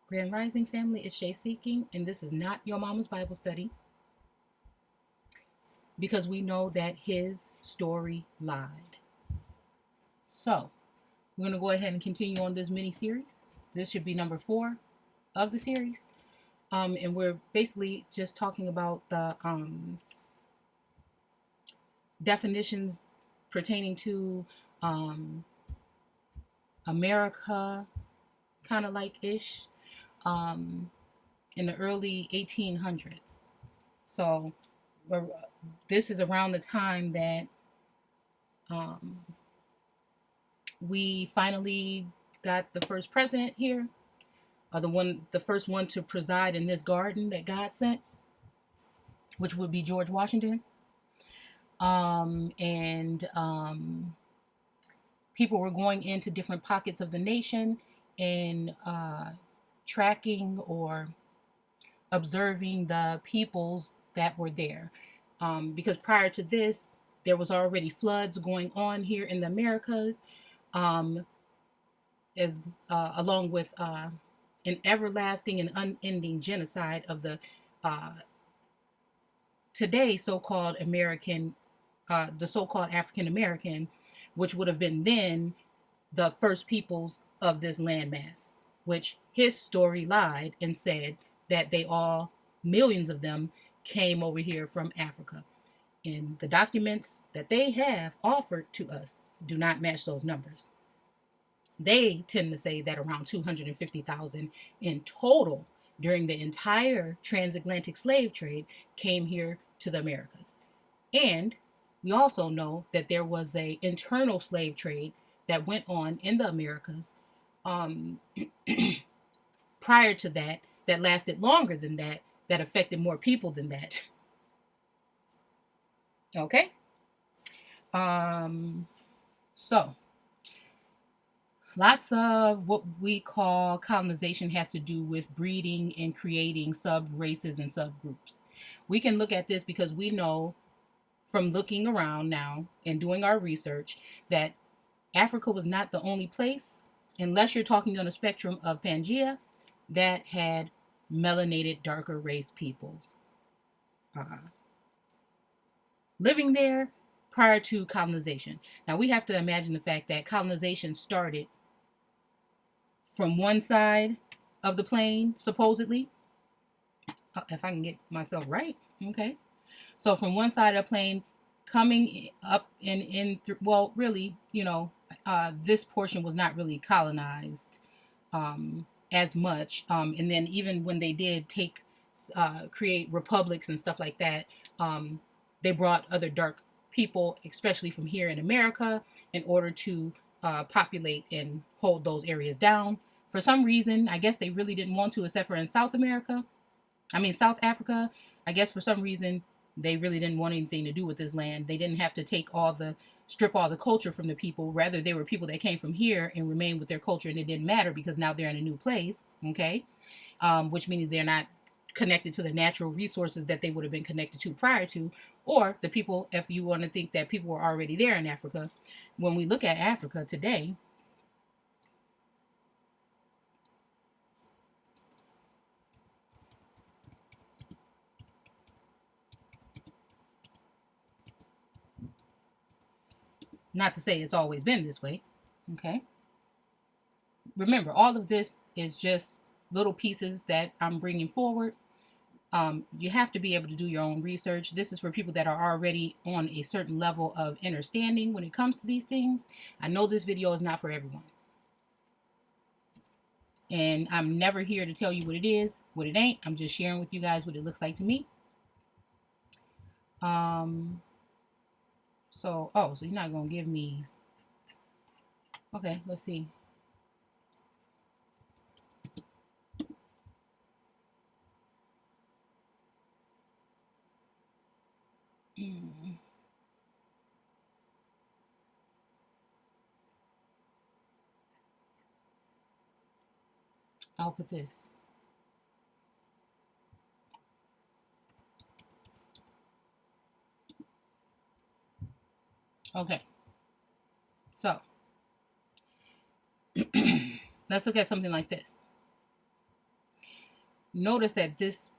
Grand Rising family, it's Shay Seeking, and this is not your mama's Bible study because we know that his story lied. So, we're going to go ahead and continue on this mini series. This should be number 4 of the series. And we're basically just talking about the definitions pertaining to America, kind of like ish, um, in the early 1800s. So, this is around the time that um, we finally got the first president here, or the first one to preside in this garden that God sent, which would be George Washington. And people were going into different pockets of the nation and tracking or observing the peoples that were there. Because prior to this, there was already floods going on here in the Americas, um, as along with an everlasting and unending genocide of the uh, today so-called American, the so-called African American, which would have been then the first peoples of this landmass, which his story lied and said that they all, millions of them, came over here from Africa. And the documents that they have offered to us do not match those numbers. They tend to say that around 250,000 in total during the entire transatlantic slave trade came here to the Americas. And we also know that there was a internal slave trade that went on in the Americas um, prior to that, that lasted longer than that, that affected more people than that. Okay? Um, so, lots of what we call colonization has to do with breeding and creating sub races and subgroups. We can look at this because we know from looking around now and doing our research that Africa was not the only place, unless you're talking on a spectrum of Pangea, that had melanated darker race peoples uh, living there prior to colonization. Now we have to imagine the fact that colonization started from one side of the plane, supposedly. If I can get myself right, okay. So from one side of the plane, coming up and in, well, really, this portion was not really colonized as much. And then even when they did create republics and stuff like that, they brought other dark people, especially from here in America, in order to populate and hold those areas down. For some reason, I guess they really didn't want to, except for in South Africa. I guess for some reason they really didn't want anything to do with this land. They didn't have to strip all the culture from the people. Rather, they were people that came from here and remained with their culture, and it didn't matter because now they're in a new place. Okay, which means they're not connected to the natural resources that they would have been connected to prior to, or the people. If you want to think that people were already there in Africa, when we look at Africa today, not to say it's always been this way. Okay, remember, all of this is just little pieces that I'm bringing forward. You have to be able to do your own research. This is for people that are already on a certain level of understanding when it comes to these things. I know this video is not for everyone. And I'm never here to tell you what it is, what it ain't. I'm just sharing with you guys what it looks like to me. Um, so you're not going to give me... Okay, let's see. I'll put this. Okay, so let's look at something like this. notice that this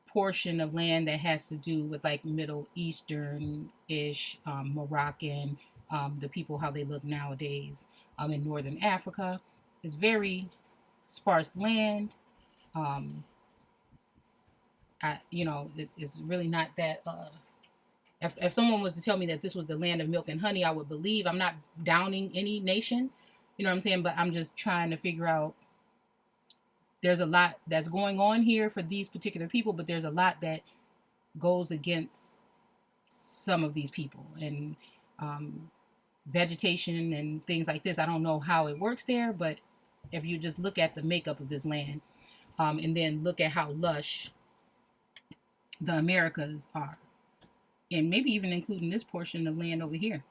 portion of land that has to do with like Middle Eastern ish, Moroccan, the people how they look nowadays, in Northern Africa, is very sparse land. Um, it's really not that. If someone was to tell me that this was the land of milk and honey, I would believe. I'm not downing any nation, you know what I'm saying? But I'm just trying to figure out. There's a lot that's going on here for these particular people, but there's a lot that goes against some of these people and um, vegetation and things like this. I don't know how it works there, but if you just look at the makeup of this land, and then look at how lush the Americas are, and maybe even including this portion of land over here.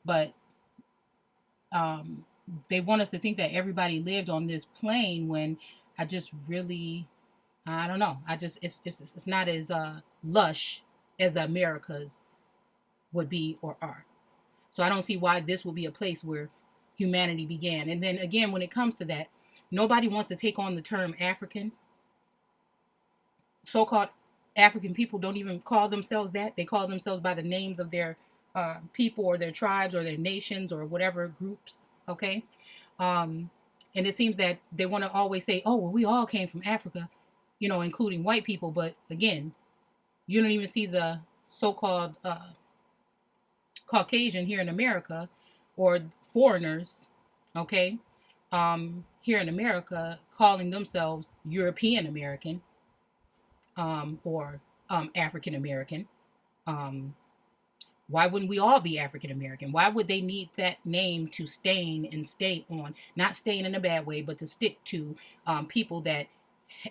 But um, they want us to think that everybody lived on this plane when I just really, I don't know. I just it's not as lush as the Americas would be or are. So I don't see why this will be a place where humanity began. And then again, when it comes to that, nobody wants to take on the term African. So-called African people don't even call themselves that. They call themselves by the names of their people or their tribes or their nations or whatever groups. Okay. Um, and it seems that they want to always say, oh, well, we all came from Africa, including white people. But again, you don't even see the so-called Caucasian here in America or foreigners, okay, here in America calling themselves European American, or African American. Um, why wouldn't we all be African American? Why would they need that name to stain and stay on? Not stain in a bad way, but to stick to people that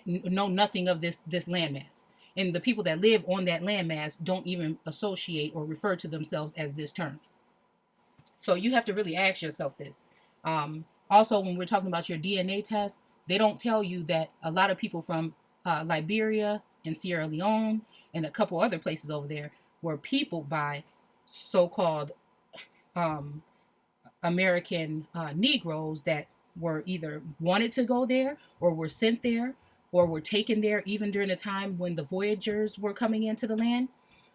know nothing of this landmass. And the people that live on that landmass don't even associate or refer to themselves as this term. So you have to really ask yourself this. Also, when we're talking about your DNA test, they don't tell you that a lot of people from Liberia and Sierra Leone and a couple other places over there were peopled by so-called um, American Negroes that were either wanted to go there or were sent there or were taken there even during the time when the voyagers were coming into the land,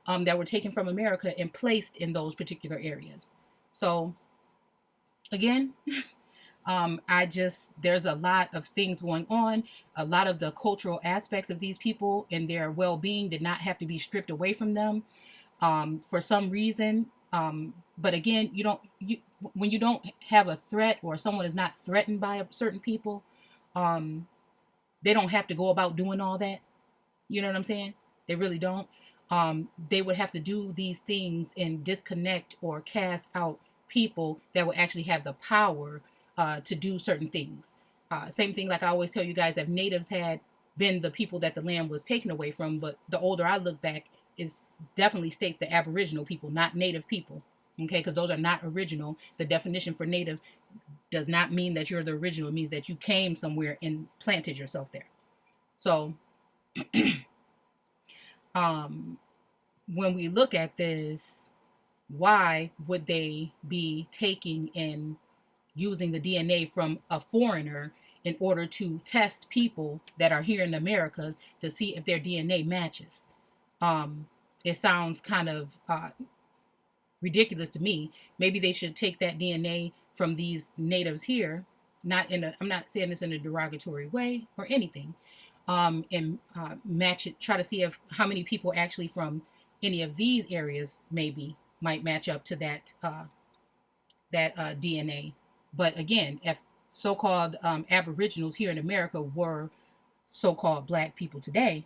that were taken from America and placed in those particular areas. So again, there's a lot of things going on. A lot of the cultural aspects of these people and their well-being did not have to be stripped away from them for some reason. But again, when you don't have a threat or someone is not threatened by certain people, they don't have to go about doing all that. You know what I'm saying? They really don't. They would have to do these things and disconnect or cast out people that would actually have the power to do certain things. Same thing, like I always tell you guys, if natives had been the people that the land was taken away from, but the older I look back, is definitely states the Aboriginal people, not native people. Okay, because those are not original. The definition for native does not mean that you're the original. It means that you came somewhere and planted yourself there. So um, when we look at this, why would they be taking and using the DNA from a foreigner in order to test people that are here in the Americas to see if their DNA matches? It sounds kind of ridiculous to me. Maybe they should take that DNA from these natives here, I'm not saying this in a derogatory way or anything, and match it, try to see if how many people actually from any of these areas maybe might match up to that DNA. But again, if so-called Aboriginals here in America were so-called black people today,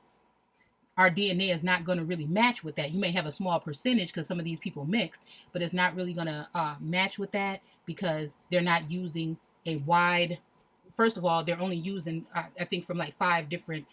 our DNA is not going to really match with that. You may have a small percentage because some of these people mixed, but it's not really going to match with that because they're not using a wide. First of all, they're only using, I think, from like 5 different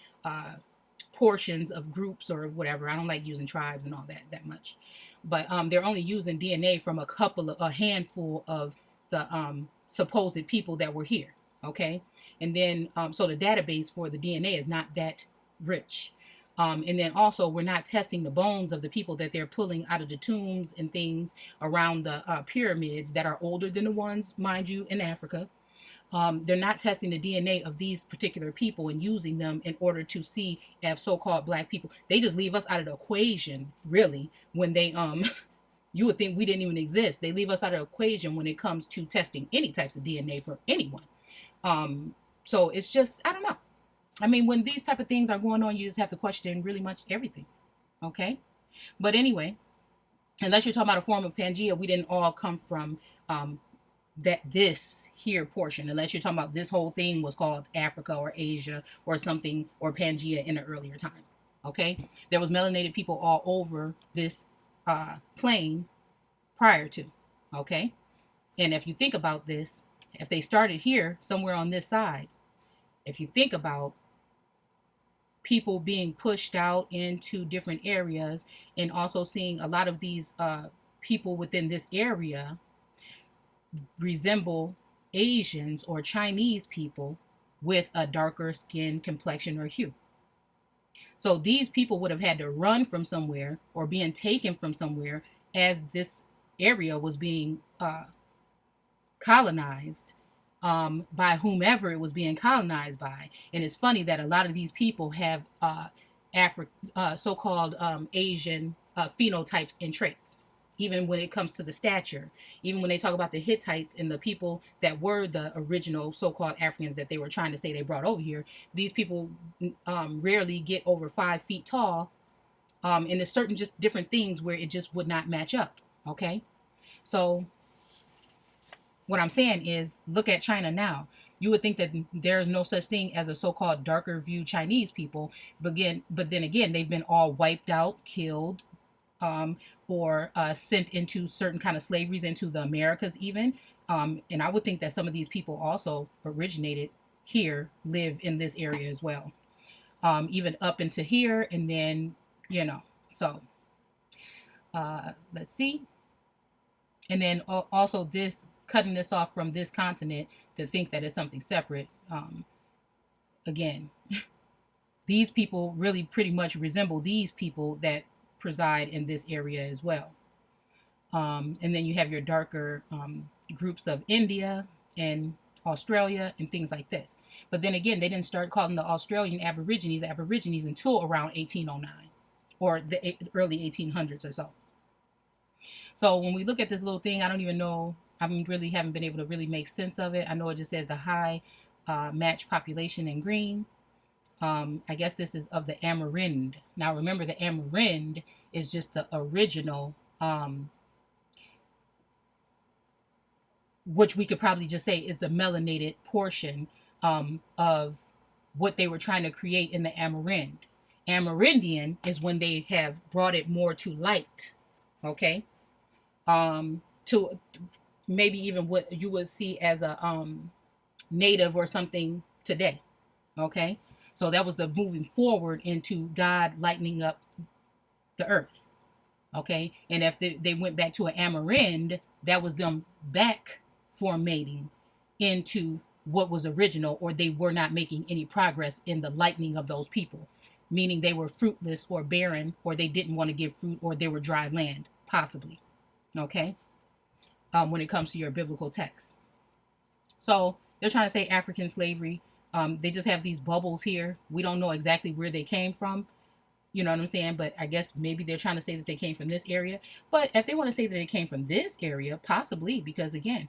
portions of groups or whatever. I don't like using tribes and all that much, but they're only using DNA from a handful of the supposed people that were here. Okay, and then so the database for the DNA is not that rich. And then also, we're not testing the bones of the people that they're pulling out of the tombs and things around the pyramids that are older than the ones, mind you, in Africa. They're not testing the DNA of these particular people and using them in order to see if so-called black people. They just leave us out of the equation, really, when they you would think we didn't even exist. They leave us out of the equation when it comes to testing any types of DNA for anyone. So it's just, I don't know. I mean, when these type of things are going on, you just have to question really much everything. Okay. But anyway, unless you're talking about a form of Pangea, we didn't all come from that this here portion. Unless you're talking about this whole thing was called Africa or Asia or something, or Pangea in an earlier time. Okay. There was melanated people all over this plane prior to. Okay. And if you think about this, if they started here somewhere on this side, if you think about people being pushed out into different areas, and also seeing a lot of these people within this area resemble Asians or Chinese people with a darker skin complexion or hue. So these people would have had to run from somewhere or being taken from somewhere as this area was being colonized by whomever it was being colonized by. And it's funny that a lot of these people have so-called Asian phenotypes and traits, even when it comes to the stature. Even when they talk about the Hittites and the people that were the original so-called Africans that they were trying to say they brought over here, these people rarely get over 5 feet tall. And there's certain just different things where it just would not match up. Okay. So what I'm saying is, look at China now. You would think that there is no such thing as a so-called darker view Chinese people. But then again, they've been all wiped out, killed, or sent into certain kind of slaveries into the Americas even. And I would think that some of these people also originated here, live in this area as well. Even up into here, and then, so let's see. And then also this, cutting this off from this continent to think that it's something separate. Again, these people really pretty much resemble these people that preside in this area as well. And then you have your darker groups of India and Australia and things like this. But then again, they didn't start calling the Australian Aborigines until around 1809 or the early 1800s or so. So when we look at this little thing, I don't even know, haven't been able to really make sense of it. I know it just says the high match population in green. I guess this is of the Amerindian. Now remember, the Amerindian is just the original, which we could probably just say is the melanated portion of what they were trying to create in the Amerindian. Amerindian is when they have brought it more to light. Okay. To maybe even what you would see as a native or something today. Okay. So that was the moving forward into God lightening up the earth. Okay. And if they went back to an Amerindian, that was them back formating into what was original, or they were not making any progress in the lightening of those people, meaning they were fruitless or barren, or they didn't want to give fruit, or they were dry land, possibly. Okay. When it comes to your biblical text. So they're trying to say African slavery. They just have these bubbles here. We don't know exactly where they came from. You know what I'm saying? But I guess maybe they're trying to say that they came from this area. But if they want to say that they came from this area, possibly, because again,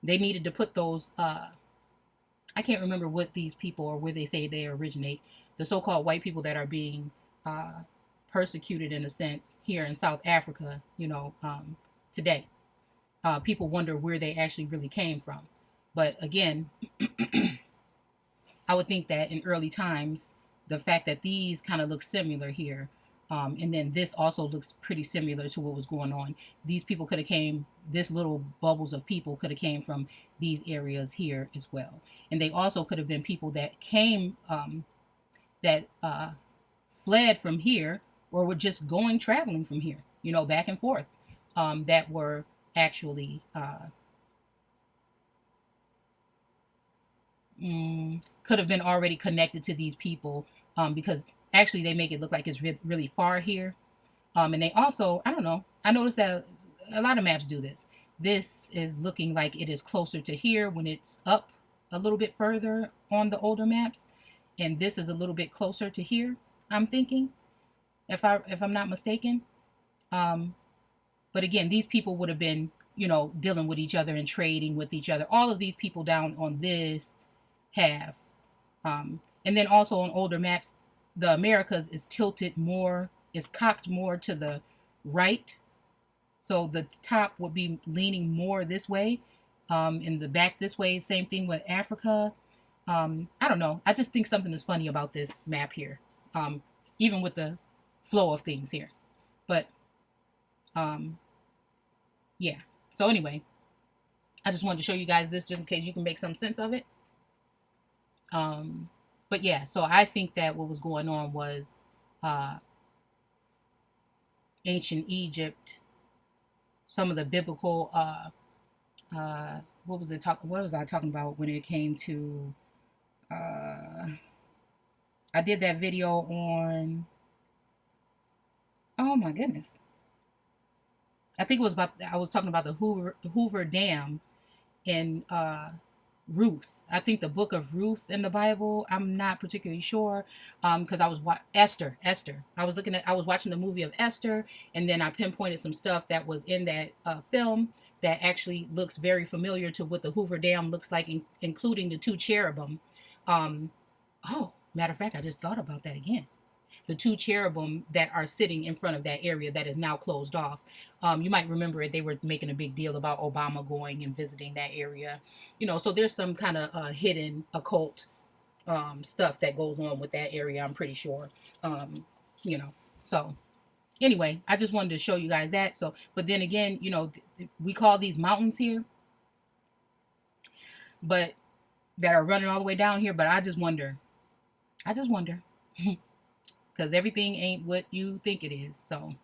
they needed to put those, I can't remember what these people or where they say they originate, the so-called white people that are being persecuted in a sense here in South Africa, today. People wonder where they actually really came from. But again, I would think that in early times, the fact that these kind of look similar here, and then this also looks pretty similar to what was going on. These people could have came, this little bubbles of people could have came from these areas here as well. And they also could have been people that came, that fled from here, or were just traveling from here, back and forth, that were actually could have been already connected to these people, because actually they make it look like it's really far here. And they also, I don't know, I noticed that a lot of maps do this. This is looking like it is closer to here when it's up a little bit further on the older maps, and this is a little bit closer to here, I'm thinking, if I'm not mistaken. Um, but again, these people would have been, dealing with each other and trading with each other. All of these people down on this have. And then also on older maps, the Americas is tilted more, is cocked more to the right. So the top would be leaning more this way, in the back this way. Same thing with Africa. I don't know. I just think something is funny about this map here, even with the flow of things here. But um, yeah. So anyway, I just wanted to show you guys this just in case you can make some sense of it. But yeah, so I think that what was going on was uh, ancient Egypt, some of the biblical. What was it talk? What was I talking about when it came to? I did that video on. Oh my goodness! I think it was about. I was talking about the Hoover Dam in Ruth. I think the book of Ruth in the Bible. I'm not particularly sure, because I was Esther. Esther. I was watching the movie of Esther, and then I pinpointed some stuff that was in that film that actually looks very familiar to what the Hoover Dam looks like, including the two cherubim. Um, oh, matter of fact, I just thought about that again. The two cherubim that are sitting in front of that area that is now closed off. You might remember it. They were making a big deal about Obama going and visiting that area. So there's some kind of hidden occult stuff that goes on with that area, I'm pretty sure. Um, you know, so anyway, I just wanted to show you guys that. So, but then again, we call these mountains here, but that are running all the way down here. But I just wonder, because everything ain't what you think it is. So,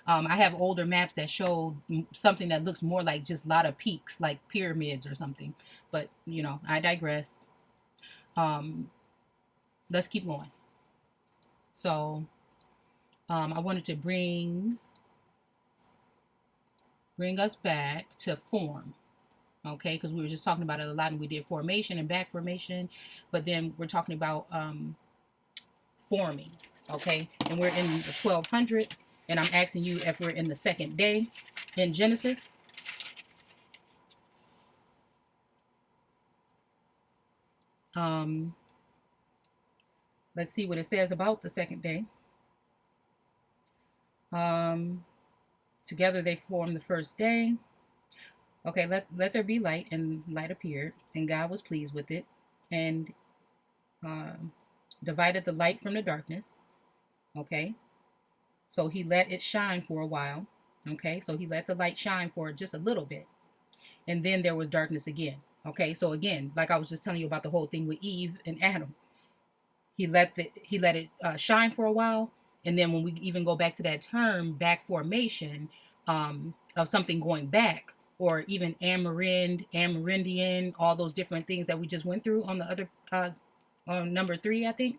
I have older maps that show something that looks more like just a lot of peaks, like pyramids or something. But, I digress. Um, let's keep going. So, I wanted to bring us back to form. Okay, because we were just talking about it a lot, and we did formation and back formation, but then we're talking about forming. Okay, and we're in the 1200s, and I'm asking you if we're in the second day in Genesis. Let's see what it says about the second day. Together they formed the first day. Okay, let there be light, and light appeared, and God was pleased with it, and divided the light from the darkness. Okay, so he let it shine for a while. Okay, so he let the light shine for just a little bit, and then there was darkness again. Okay, so again, like I was just telling you about the whole thing with Eve and Adam, he let it shine for a while, and then when we even go back to that term back formation, of something going back, or even Amerindian, all those different things that we just went through on the other on number 3, I think.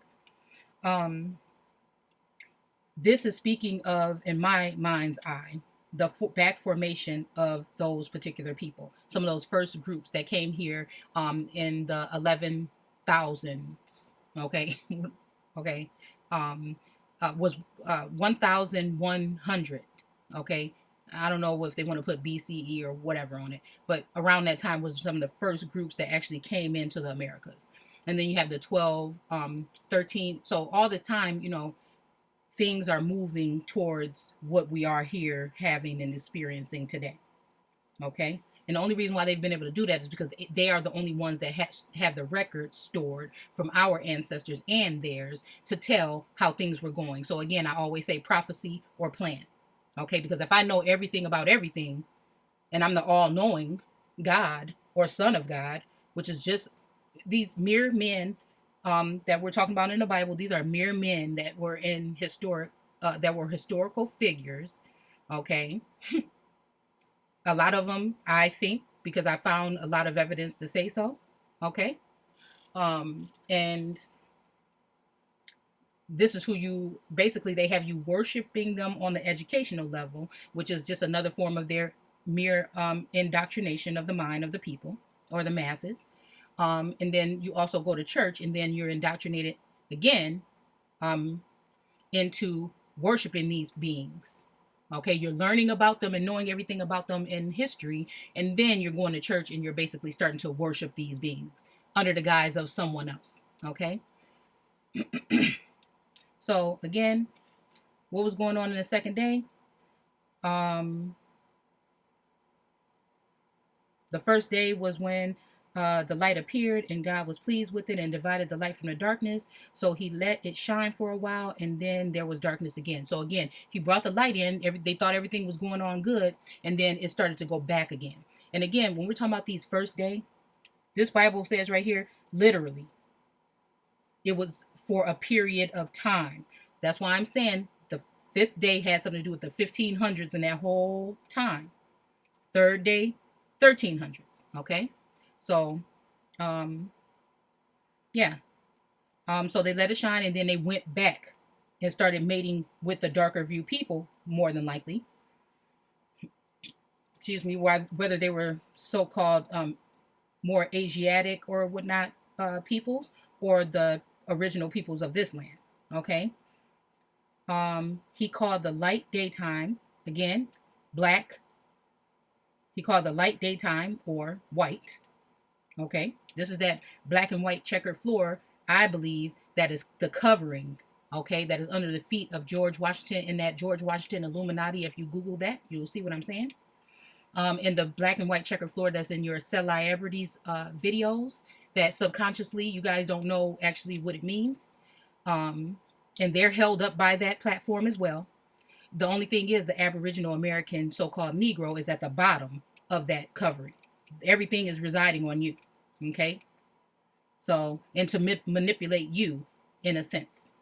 This is speaking of, in my mind's eye, the back formation of those particular people. Some of those first groups that came here in the 11,000s. Okay, okay, was 1,100. Okay, I don't know if they want to put BCE or whatever on it, but around that time was some of the first groups that actually came into the Americas. And then you have the 12, 13. So all this time, things are moving towards what we are here having and experiencing today. Okay. And the only reason why they've been able to do that is because they are the only ones that have the records stored from our ancestors and theirs to tell how things were going. So again, I always say prophecy or plan. Okay. Because if I know everything about everything, and I'm the all-knowing God or Son of God, which is just these mere men that we're talking about in the Bible. These are mere men that were historical figures. Okay, a lot of them, I think, because I found a lot of evidence to say so. Okay, and this is who you basically, they have you worshiping them on the educational level, which is just another form of their mere indoctrination of the mind of the people or the masses. And then you also go to church, and then you're indoctrinated again um, into worshiping these beings. Okay, you're learning about them and knowing everything about them in history, and then you're going to church and you're basically starting to worship these beings under the guise of someone else. Okay, so again, what was going on in the second day? Um, The first day was when the light appeared, and God was pleased with it and divided the light from the darkness. So he let it shine for a while, and then there was darkness again. So again, he brought the light in. They thought everything was going on good, and then it started to go back again. And again, when we're talking about these first day, this Bible says right here, literally, it was for a period of time. That's why I'm saying the fifth day had something to do with the 1500s and that whole time. Third day, 1300s. Okay, so um, yeah, so they let it shine, and then they went back and started mating with the darker view people, more than likely. Excuse me, whether they were so-called more Asiatic or whatnot peoples, or the original peoples of this land. Okay, he called the light daytime again, black. He called the light daytime or white. Okay, this is that black and white checkered floor, I believe, that is the covering. Okay, that is under the feet of George Washington in that George Washington Illuminati. If you Google that, you'll see what I'm saying. In the black and white checkered floor that's in your celebrities videos, that subconsciously you guys don't know actually what it means. Um, and they're held up by that platform as well. The only thing is the Aboriginal American so-called Negro is at the bottom of that covering. Everything is residing on you. Okay. So, and to manipulate you in a sense.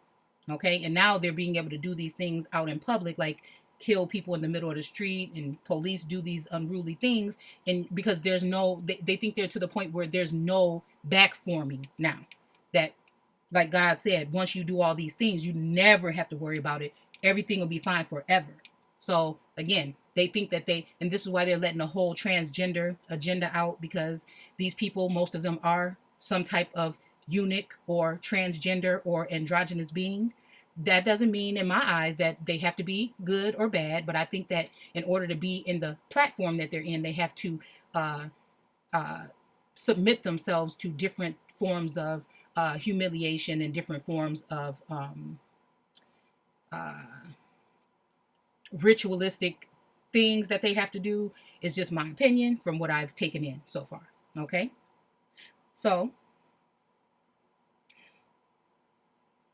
Okay. And now they're being able to do these things out in public, like kill people in the middle of the street, and police do these unruly things. And because there's no, they think they're to the point where there's no back forming now. That, like God said, once you do all these things, you never have to worry about it. Everything will be fine forever. So again, they think that and this is why they're letting the whole transgender agenda out, because these people, most of them are some type of eunuch or transgender or androgynous being. That doesn't mean in my eyes that they have to be good or bad, but I think that in order to be in the platform that they're in, they have to uh, uh, submit themselves to different forms of humiliation and different forms of uh, ritualistic things that they have to do. Is just my opinion from what I've taken in so far. Okay, so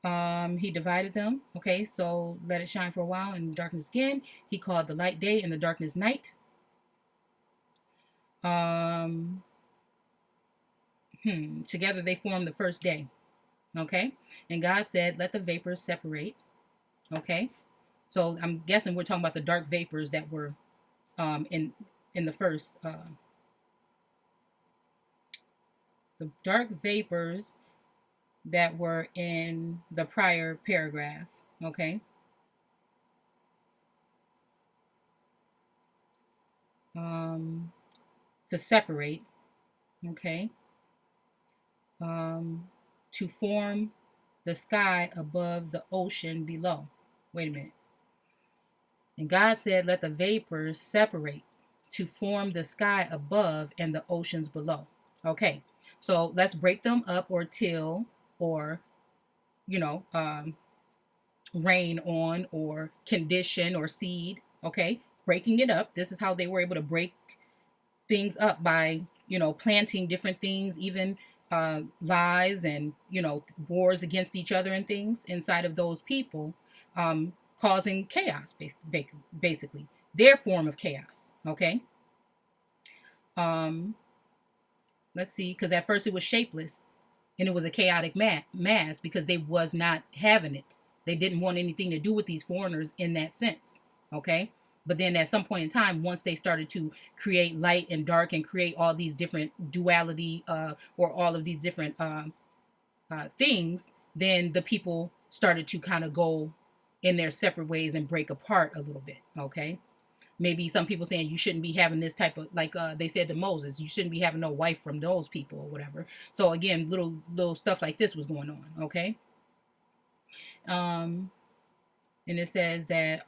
he divided them. Okay, so let it shine for a while and darkness again. He called the light day and the darkness night. Um, Together they formed the first day. Okay, and God said, "Let the vapors separate." Okay, so I'm guessing we're talking about the dark vapors that were in the first the dark vapors that were in the prior paragraph. Okay, um, to separate. Okay, um, to form the sky above the ocean below. Wait a minute. And God said, "Let the vapors separate to form the sky above and the oceans below." Okay, so let's break them up, or till, or, you know, rain on, or condition, or seed. Okay, breaking it up. This is how they were able to break things up, by, planting different things, even lies and, wars against each other and things inside of those people, causing chaos, basically their form of chaos. Okay, um, let's see, because at first it was shapeless, and it was a chaotic mass, because they was not having it. They didn't want anything to do with these foreigners in that sense. Okay, but then at some point in time, once they started to create light and dark and create all these different duality, or all of these different things, then the people started to kind of go in their separate ways and break apart a little bit. Okay, Maybe some people saying you shouldn't be having this type of, like they said to Moses, you shouldn't be having no wife from those people or whatever. So again, little stuff like this was going on. Okay. Um, and it says that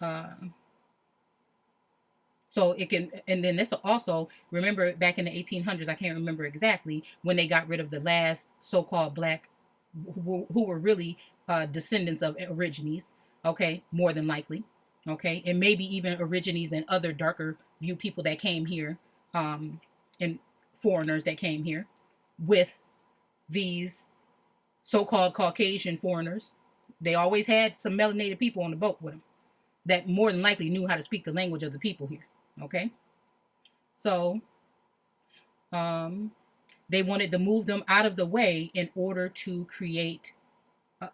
so it can, and then this also, remember back in the 1800s, I can't remember exactly when they got rid of the last so-called black who were really descendants of Aborigines, okay, more than likely, okay, and maybe even Aborigines and other darker view people that came here, and foreigners that came here with these so-called Caucasian foreigners. They always had some melanated people on the boat with them that more than likely knew how to speak the language of the people here. Okay, so they wanted to move them out of the way in order to create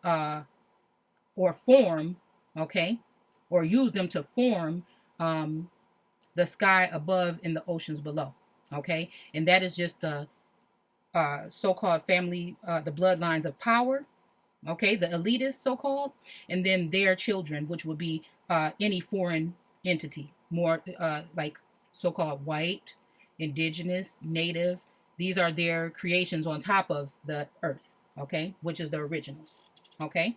or form, okay, or use them to form the sky above and the oceans below. Okay, and that is just the so-called family, the bloodlines of power, okay, the elitists so-called, and then their children, which would be any foreign entity, more like so-called white, indigenous, native. These are their creations on top of the earth, okay, which is the originals, okay.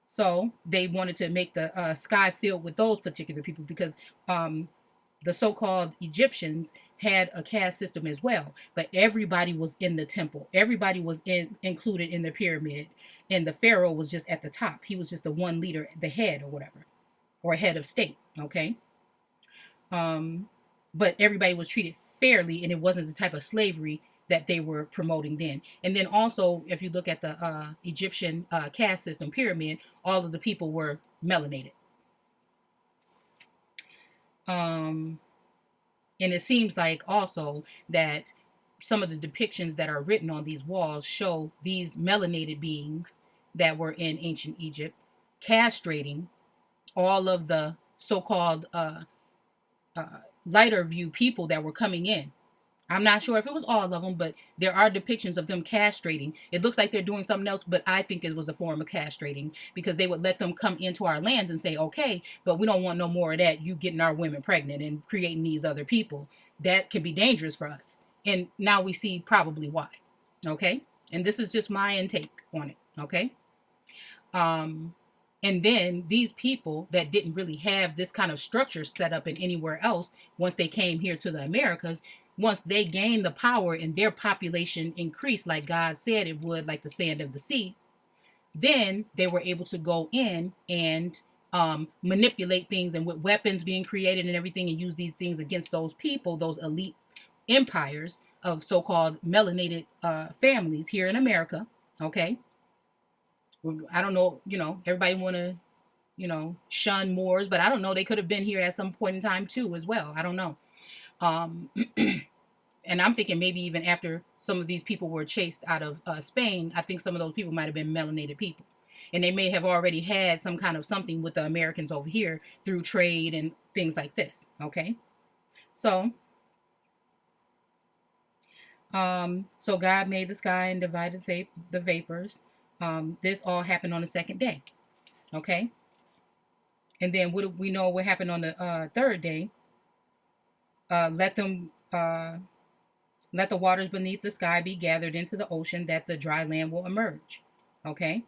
So they wanted to make the sky filled with those particular people because the so-called Egyptians had a caste system as well, but everybody was in the temple. Everybody was included in the pyramid, and the pharaoh was just at the top. He was just the one leader, the head or whatever, or head of state. Okay, but everybody was treated fairly, and it wasn't the type of slavery that they were promoting then. And then also, if you look at the Egyptian caste system pyramid, all of the people were melanated. And it seems like also that some of the depictions that are written on these walls show these melanated beings that were in ancient Egypt castrating all of the so-called lighter view people that were coming in. I'm not sure if it was all of them, but there are depictions of them castrating. It looks like they're doing something else, but I think it was a form of castrating because they would let them come into our lands and say, okay, but we don't want no more of that. You getting our women pregnant and creating these other people. That can be dangerous for us. And now we see probably why. Okay. And this is just my intake on it. Okay. And then these people that didn't really have this kind of structure set up in anywhere else, once they came here to the Americas, once they gained the power and their population increased like God said it would, like the sand of the sea, then they were able to go in and manipulate things, and with weapons being created and everything, and use these things against those people, those elite empires of so-called melanated families here in America. Okay. I don't know, everybody want to, shun Moors, but I don't know. They could have been here at some point in time too, as well. I don't know. And I'm thinking maybe even after some of these people were chased out of Spain, I think some of those people might have been melanated people. And they may have already had some kind of something with the Americans over here through trade and things like this. Okay. So, so God made the sky and divided the vapors. This all happened on the second day. Okay. And then what do we know what happened on the third day? Let the waters beneath the sky be gathered into the ocean, that the dry land will emerge. Okay.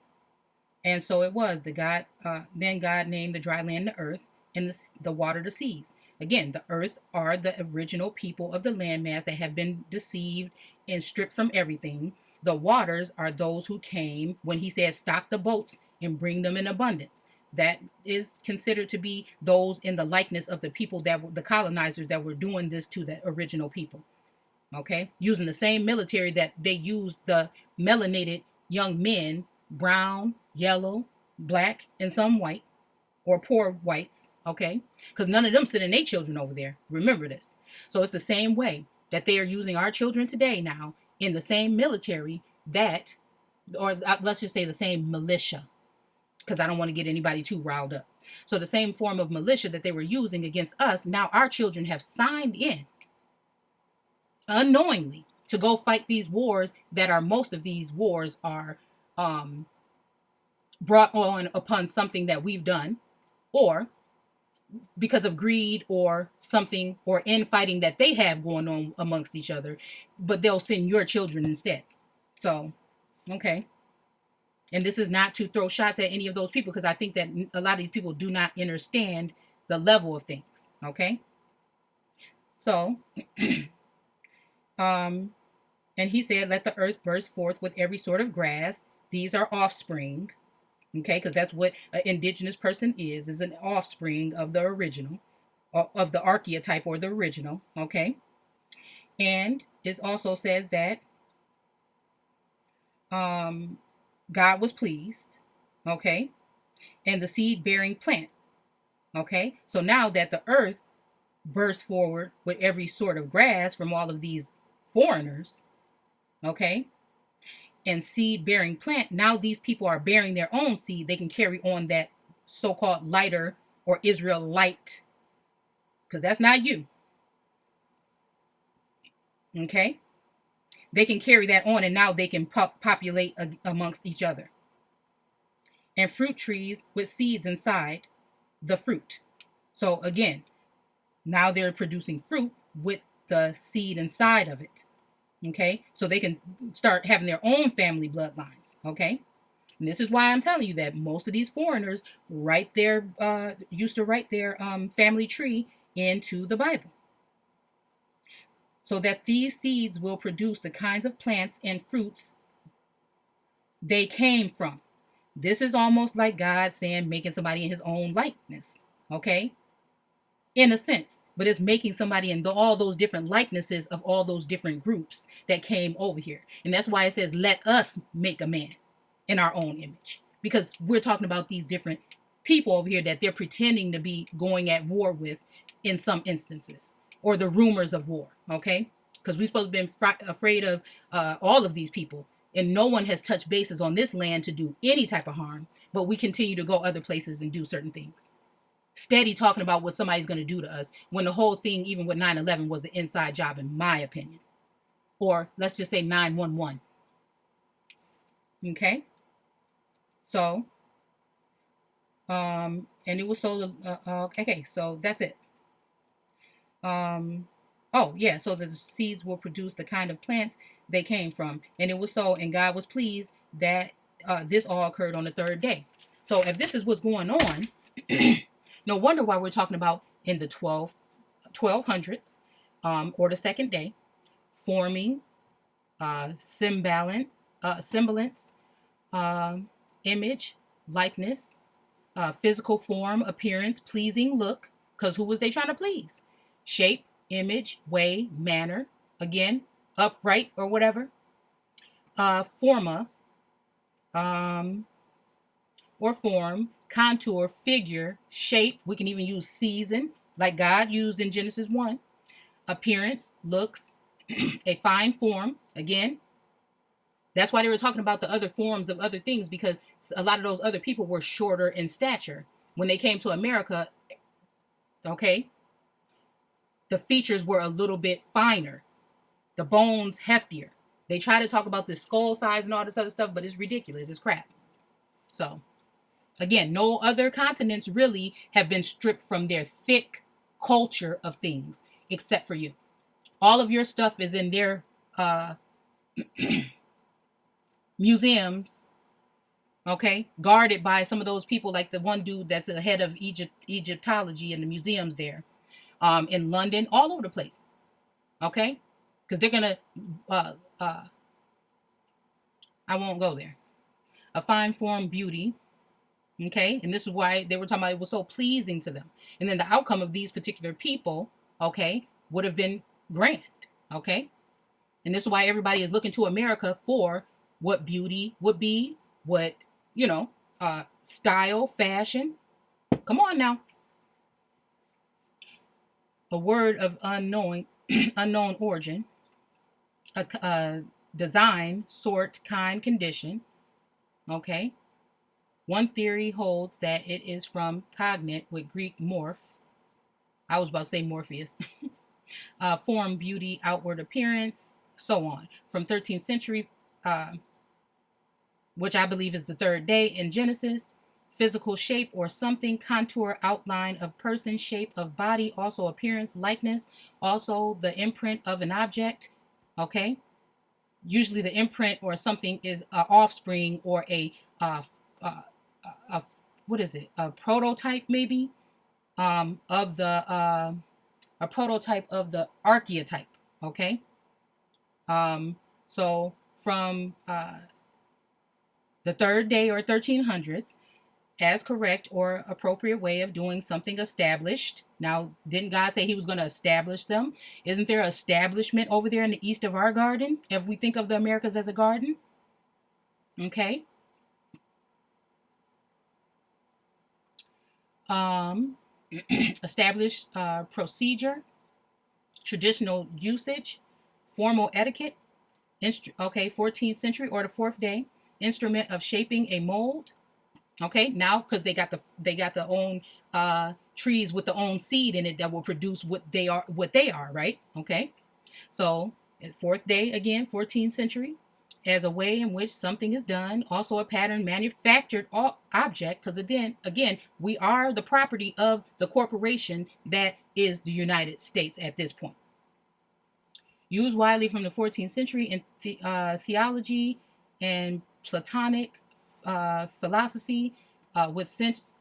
And so it was. Then God named the dry land the earth, and the water the seas. Again, the earth are the original people of the landmass that have been deceived and stripped from everything. The waters are those who came when he said, stock the boats and bring them in abundance. That is considered to be those in the likeness of the people that were the colonizers that were doing this to the original people. Okay, using the same military that they used the melanated young men, brown, yellow, black, and some white, or poor whites. Okay, because none of them sending their children over there. Remember this. So it's the same way that they are using our children today now in the same military that, or let's just say the same militia, because I don't want to get anybody too riled up. So the same form of militia that they were using against us, now our children have signed in unknowingly to go fight these wars that are, most of these wars are brought on upon something that we've done, or because of greed or something or infighting that they have going on amongst each other, but they'll send your children instead. So, okay. And this is not to throw shots at any of those people, because I think that a lot of these people do not understand the level of things. Okay. So, and he said, let the earth burst forth with every sort of grass. These are offspring. Okay. Because that's what an indigenous person is an offspring of the original, of the archetype or the original. Okay. And it also says that God was pleased. Okay. And the seed bearing plant. Okay. So now that the earth burst forward with every sort of grass from all of these foreigners, okay, and seed bearing plant, now these people are bearing their own seed. They can carry on that so-called lighter or Israelite, because that's not you. Okay. They can carry that on, and now they can populate amongst each other. And fruit trees with seeds inside the fruit. So again, now they're producing fruit with the seed inside of it. Okay. So they can start having their own family bloodlines. Okay. And this is why I'm telling you that most of these foreigners used to write their family tree into the Bible. So that these seeds will produce the kinds of plants and fruits they came from. This is almost like God saying making somebody in his own likeness. Okay. In a sense, but it's making somebody in all those different likenesses of all those different groups that came over here. And that's why it says, let us make a man in our own image, because we're talking about these different people over here that they're pretending to be going at war with in some instances, or the rumors of war. Okay. Because we're supposed to be afraid of all of these people, and no one has touched bases on this land to do any type of harm, but we continue to go other places and do certain things. Steady talking about what somebody's going to do to us, when the whole thing, even with 9/11, was an inside job, in my opinion. Or let's just say 911. Okay. So, and it was so, okay, so that's it. Oh yeah, so the seeds will produce the kind of plants they came from. And it was so, and God was pleased that this all occurred on the third day. So if this is what's going on, no wonder why we're talking about in the 1200s, or the second day, forming, semblance, image, likeness, physical form, appearance, pleasing look. Because who was they trying to please? Shape, image, way, manner. Again, upright or whatever. Forma, or form, contour, figure, shape. We can even use season, like God used in Genesis 1. Appearance, looks, a fine form. Again, that's why they were talking about the other forms of other things, because a lot of those other people were shorter in stature. When they came to America, okay, the features were a little bit finer, the bones heftier. They try to talk about the skull size and all this other stuff, but it's ridiculous. It's crap. So, again, no other continents really have been stripped from their thick culture of things except for you. All of your stuff is in their museums, okay, guarded by some of those people, like the one dude that's the head of Egyptology in the museums there, in London, all over the place, okay, because they're gonna, I won't go there. A fine form, beauty, okay, and this is why they were talking about it was so pleasing to them, and then the outcome of these particular people, okay, would have been grand, okay, and this is why everybody is looking to America for what beauty would be, what, style, fashion. Come on now. A word of unknown origin, a design, sort, kind, condition. Okay. One theory holds that it is from cognate with Greek morph. I was about to say Morpheus. Form, beauty, outward appearance, so on. From 13th century, which I believe is the third day in Genesis, physical shape or something, contour, outline of person, shape of body, also appearance, likeness, also the imprint of an object. Okay, usually the imprint or something is a offspring or uh, uh, a what is it? A prototype maybe of the a prototype of the archetype. Okay, so from the third day or 1300s, as correct or appropriate way of doing something established. Now, didn't God say he was going to establish them? Isn't there establishment over there in the east of our garden? If we think of the Americas as a garden, okay. Um, established procedure, traditional usage, formal etiquette. Okay, 14th century or the fourth day, instrument of shaping a mold. Okay, now because they got the own trees with the own seed in it that will produce what they are, right? Okay, so fourth day again, 14th century, as a way in which something is done, also a pattern manufactured object, because again we are the property of the corporation that is the United States at this point. Used widely from the 14th century in theology and Platonic philosophy, with senses,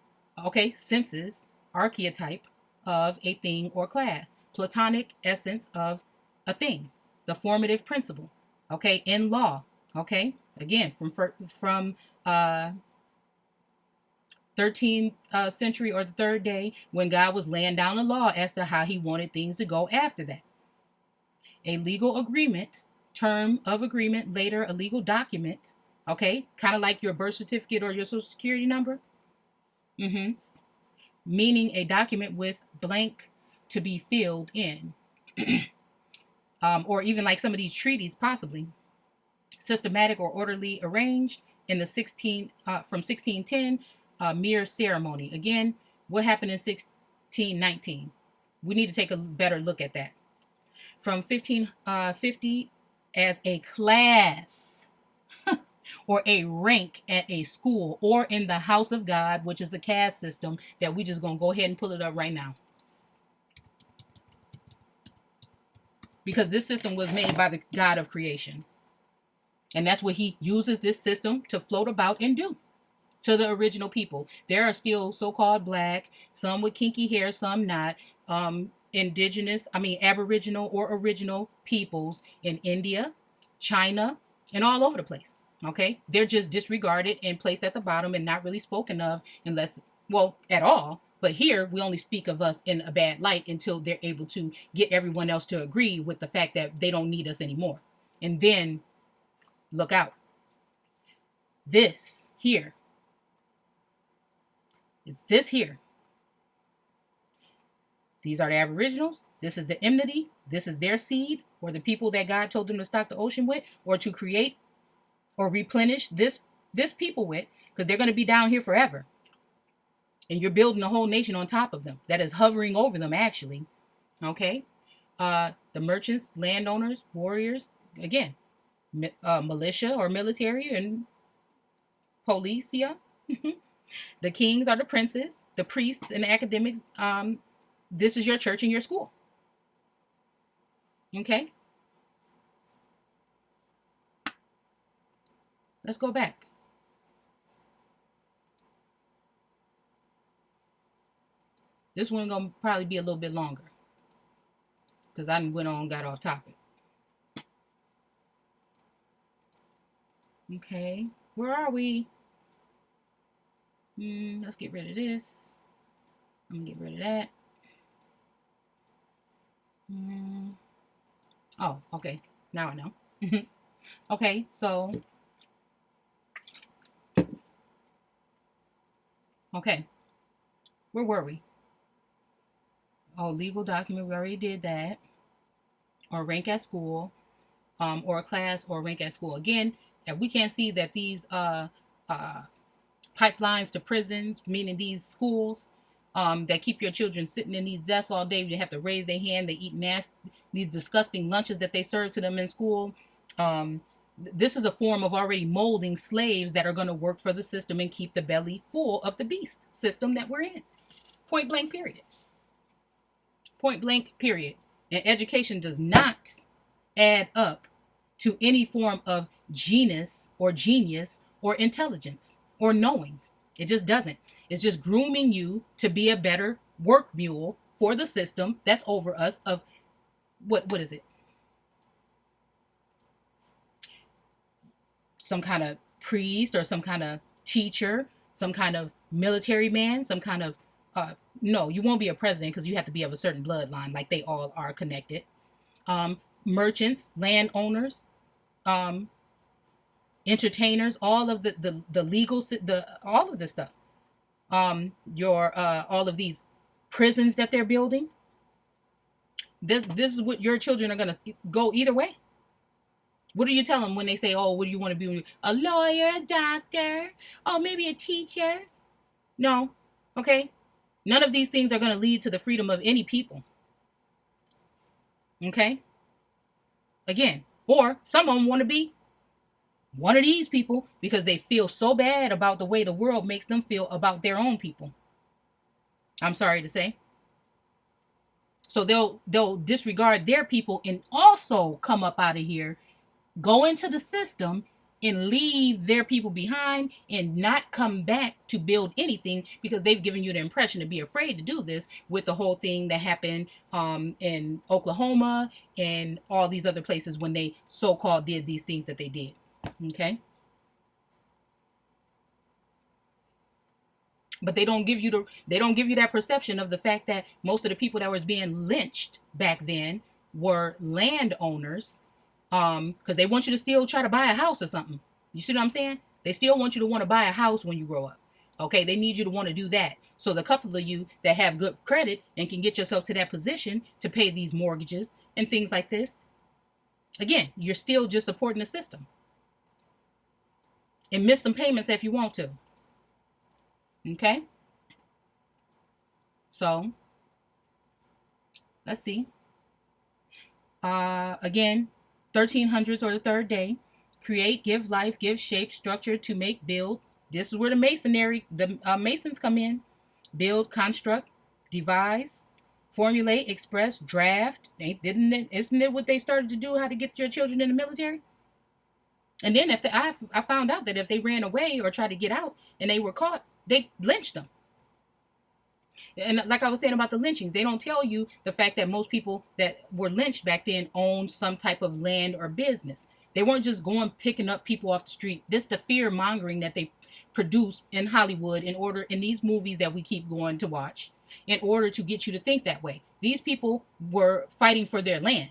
archetype of a thing or class, Platonic essence of a thing, the formative principle. Okay, in law. Okay, again from 13th century or the third day, when God was laying down the law as to how He wanted things to go after that. A legal agreement, term of agreement, later a legal document, okay, kind of like your birth certificate or your social security number, mm-hmm. Meaning a document with blank to be filled in, or even like some of these treaties, possibly systematic or orderly arranged in the from 1610, mere ceremony. Again, what happened in 1619? We need to take a better look at that. From 1550, as a class or a rank at a school or in the house of God, which is the caste system that we just gonna go ahead and pull it up right now, because this system was made by the God of creation, and that's what He uses this system to float about and do to the original people. There are still so-called black, some with kinky hair, some not, Aboriginal or original peoples in India, China, and all over the place. Okay, they're just disregarded and placed at the bottom and not really spoken of, unless, well, at all. But here we only speak of us in a bad light until they're able to get everyone else to agree with the fact that they don't need us anymore. And then look out. This here. It's this here. These are the Aboriginals. This is the enmity. This is their seed, or the people that God told them to stock the ocean with, or to create or replenish this people with, because they're going to be down here forever. And you're building a whole nation on top of them that is hovering over them, actually. Okay? The merchants, landowners, warriors, again, militia or military and policia. The kings are the princes, the priests and the academics. This is your church and your school. Okay? Let's go back. This one gonna probably be a little bit longer, because I went on, got off topic. Okay, where are we? Let's get rid of this. I'm gonna get rid of that. Oh, okay. Now I know. Okay, so okay, where were we? Oh, legal document. We already did that. Or rank at school, or a class, or rank at school. Again, if we can't see that these pipelines to prison, meaning these schools that keep your children sitting in these desks all day, they have to raise their hand, they eat nasty, these disgusting lunches that they serve to them in school. This is a form of already molding slaves that are going to work for the system and keep the belly full of the beast system that we're in. Point blank, period. Point blank, period. And education does not add up to any form of genus or genius or intelligence or knowing. It just doesn't. It's just grooming you to be a better work mule for the system that's over us of what is it? Some kind of priest or some kind of teacher, some kind of military man, some kind of no, you won't be a president because you have to be of a certain bloodline, like they all are connected. Merchants, landowners, entertainers, all of the legal, all of this stuff. Your all of these prisons that they're building. This is what your children are gonna go either way. What do you tell them when they say, "Oh, what do you want to be? A lawyer, a doctor, oh, maybe a teacher?" No, okay. None of these things are going to lead to the freedom of any people. Okay. Again, or some of them want to be one of these people because they feel so bad about the way the world makes them feel about their own people. I'm sorry to say. So they'll disregard their people and also come up out of here, go into the system and leave their people behind and not come back to build anything because they've given you the impression to be afraid to do this with the whole thing that happened in Oklahoma and all these other places when they so-called did these things that they did. Okay. But they don't give you that perception of the fact that most of the people that was being lynched back then were landowners, because they want you to still try to buy a house or something. You see what I'm saying? They still want you to want to buy a house when you grow up. Okay, they need you to want to do that. So the couple of you that have good credit and can get yourself to that position to pay these mortgages and things like this, again, you're still just supporting the system. And miss some payments if you want to. Okay? So, let's see. Again, 1300s or the third day. Create, give life, give shape, structure, to make, build. This is where the Masons come in. Build, construct, devise, formulate, express, draft. Isn't it what they started to do, how to get your children in the military? And then I found out that if they ran away or tried to get out and they were caught, they lynched them. And like I was saying about the lynchings, they don't tell you the fact that most people that were lynched back then owned some type of land or business. They weren't just going picking up people off the street. This the fear mongering that they produce in Hollywood in these movies that we keep going to watch in order to get you to think that way. These people were fighting for their land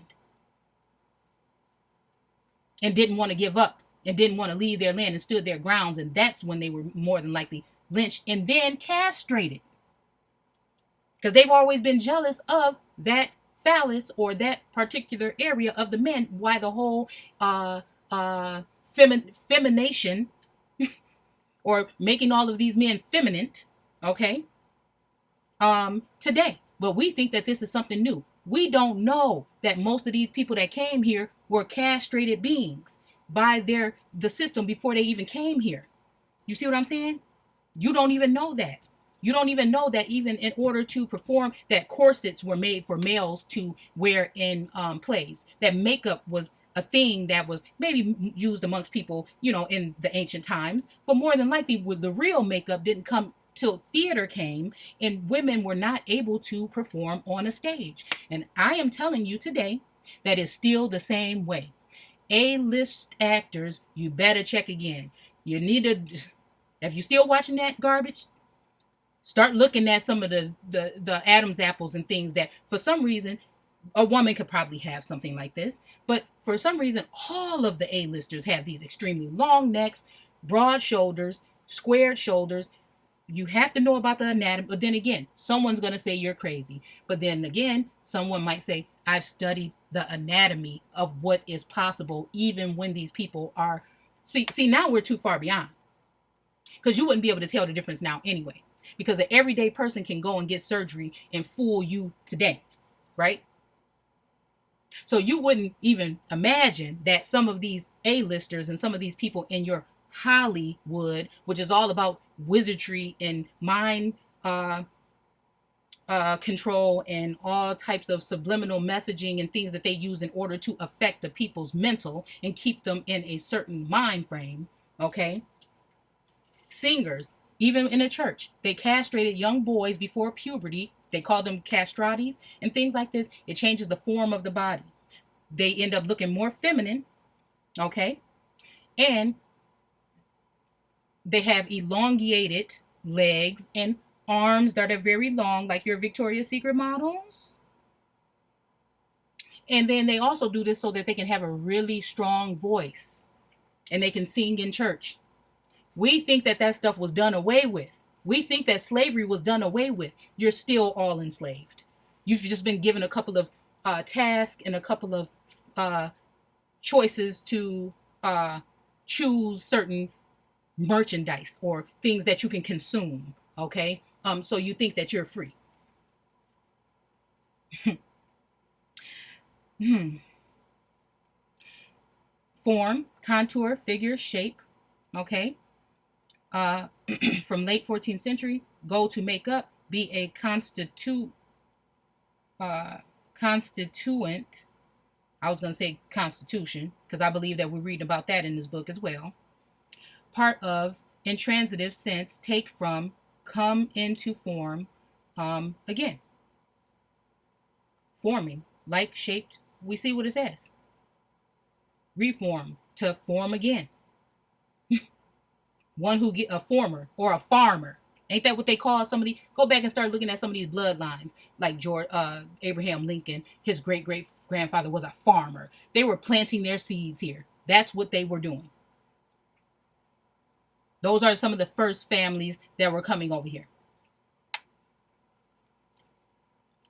and didn't want to give up and didn't want to leave their land and stood their grounds. And that's when they were more than likely lynched and then castrated. Because they've always been jealous of that phallus or that particular area of the men. Why the whole femination or making all of these men feminine, okay, today. But we think that this is something new. We don't know that most of these people that came here were castrated beings by the system before they even came here. You see what I'm saying? You don't even know that. You don't even know that even in order to perform, that corsets were made for males to wear in plays. That makeup was a thing that was maybe used amongst people, in the ancient times. But more than likely, with the real makeup didn't come till theater came and women were not able to perform on a stage. And I am telling you today that is still the same way. A-list actors, you better check again. You need to, if you're still watching that garbage, start looking at some of the Adam's apples and things that for some reason a woman could probably have something like this. But for some reason, all of the A-listers have these extremely long necks, broad shoulders, squared shoulders. You have to know about the anatomy. But then again, someone's going to say you're crazy. But then again, someone might say, I've studied the anatomy of what is possible even when these people are... See, now we're too far beyond. Because you wouldn't be able to tell the difference now anyway. Because an everyday person can go and get surgery and fool you today. Right? So you wouldn't even imagine that some of these A-listers and some of these people in your Hollywood, which is all about wizardry and mind control and all types of subliminal messaging and things that they use in order to affect the people's mental and keep them in a certain mind frame. Okay. Singers, even in a church, they castrated young boys before puberty. They call them castratis and things like this. It changes the form of the body. They end up looking more feminine. Okay. And they have elongated legs and arms that are very long, like your Victoria's Secret models. And then they also do this so that they can have a really strong voice and they can sing in church. We think that that stuff was done away with. We think that slavery was done away with. You're still all enslaved. You've just been given a couple of tasks and a couple of choices to choose certain merchandise or things that you can consume. Okay. So you think that you're free. Form, contour, figure, shape. Okay. From late 14th century, go to make up, be a constituent. I was going to say constitution because I believe that we're reading about that in this book as well. Part of, intransitive sense, take from, come into form. Again, forming, like, shaped. We see what it says. Reform, to form again. One who get a former or a farmer. Ain't that what they call somebody? Go back and start looking at some of these bloodlines, like Abraham Lincoln. His great great grandfather was a farmer. They were planting their seeds here. That's what they were doing. Those are some of the first families that were coming over here.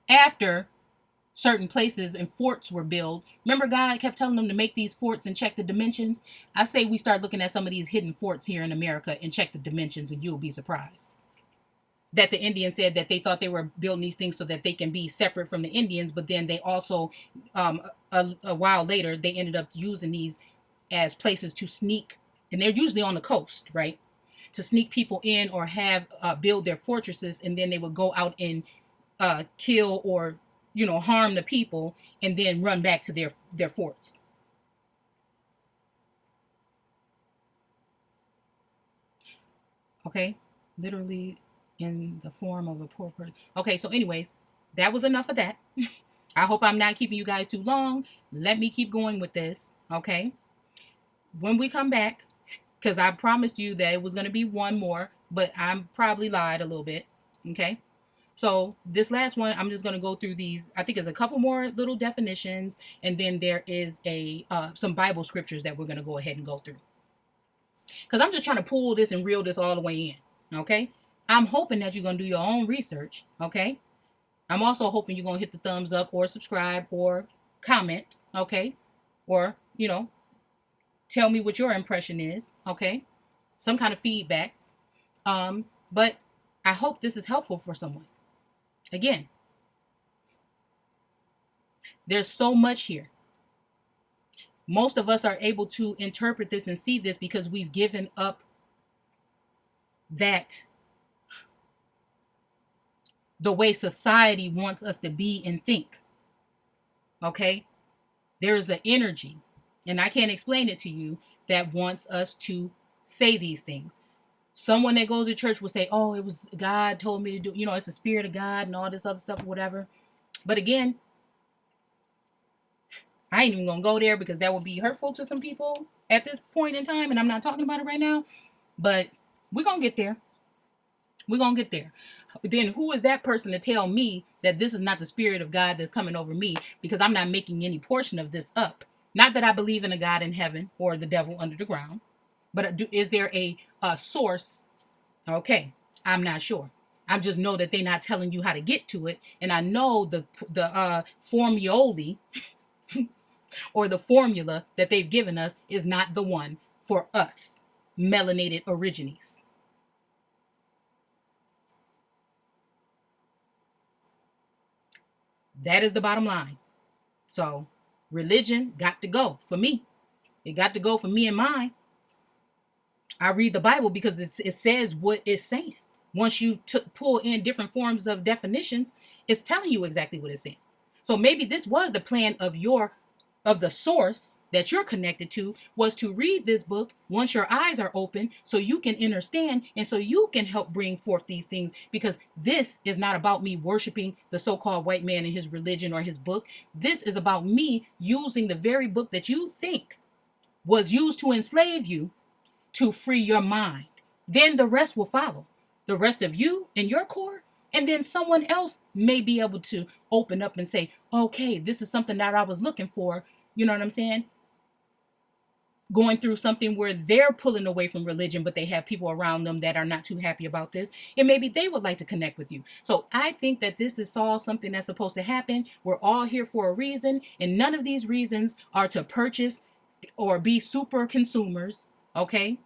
After certain places and forts were built, remember God kept telling them to make these forts and check the dimensions? I say we start looking at some of these hidden forts here in America and check the dimensions, and you'll be surprised. That the Indians said that they thought they were building these things so that they can be separate from the Indians, but then they also, a while later, they ended up using these as places to sneak, and they're usually on the coast, right? To sneak people in or have build their fortresses, and then they would go out and kill or harm the people and then run back to their forts. Okay, literally in the form of a poor person. Okay, so anyways, that was enough of that. I hope I'm not keeping you guys too long. Let me keep going with this. Okay, when we come back, because I promised you that it was going to be one more, but I'm probably lied a little bit. Okay. So this last one, I'm just going to go through these. I think there's a couple more little definitions, and then there is some Bible scriptures that we're going to go ahead and go through. Because I'm just trying to pull this and reel this all the way in, okay? I'm hoping that you're going to do your own research, okay? I'm also hoping you're going to hit the thumbs up or subscribe or comment, okay? Or, tell me what your impression is, okay? Some kind of feedback. But I hope this is helpful for someone. Again, there's so much here. Most of us are able to interpret this and see this because we've given up that the way society wants us to be and think. Okay? There's an energy, and I can't explain it to you, that wants us to say these things. Someone that goes to church will say, oh, it was God told me to do, it's the spirit of God and all this other stuff, whatever. But again, I ain't even going to go there because that would be hurtful to some people at this point in time. And I'm not talking about it right now, but we're going to get there. We're going to get there. Then who is that person to tell me that this is not the spirit of God that's coming over me, because I'm not making any portion of this up? Not that I believe in a God in heaven or the devil under the ground, but is there a source? Okay, I'm not sure. I just know that they're not telling you how to get to it. And I know the formulae or the formula that they've given us is not the one for us, melanated Aborigines. That is the bottom line. So Religion got to go for me. It got to go for me and mine. I read the Bible because it says what it's saying. Once you pull in different forms of definitions, it's telling you exactly what it's saying. So maybe this was the plan of the source that you're connected to, was to read this book once your eyes are open so you can understand and so you can help bring forth these things, because this is not about me worshiping the so-called white man and his religion or his book. This is about me using the very book that you think was used to enslave you to free your mind. Then the rest will follow. The rest of you and your core, and then someone else may be able to open up and say, okay, this is something that I was looking for. You know what I'm saying? Going through something where they're pulling away from religion, but they have people around them that are not too happy about this, and maybe they would like to connect with you. So I think that this is all something that's supposed to happen. We're all here for a reason, and none of these reasons are to purchase or be super consumers, okay,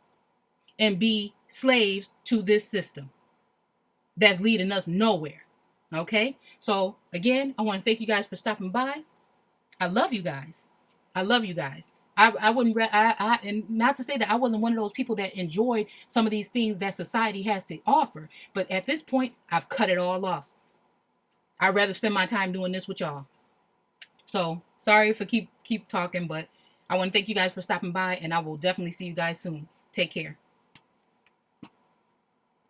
and be slaves to this system that's leading us nowhere. Okay, so again, I want to thank you guys for stopping by. I love you guys. I love you guys. I wouldn't and not to say that I wasn't one of those people that enjoyed some of these things that society has to offer, but at this point I've cut it all off. I'd rather spend my time doing this with y'all. So sorry for keep talking, but I want to thank you guys for stopping by, and I will definitely see you guys soon. Take care.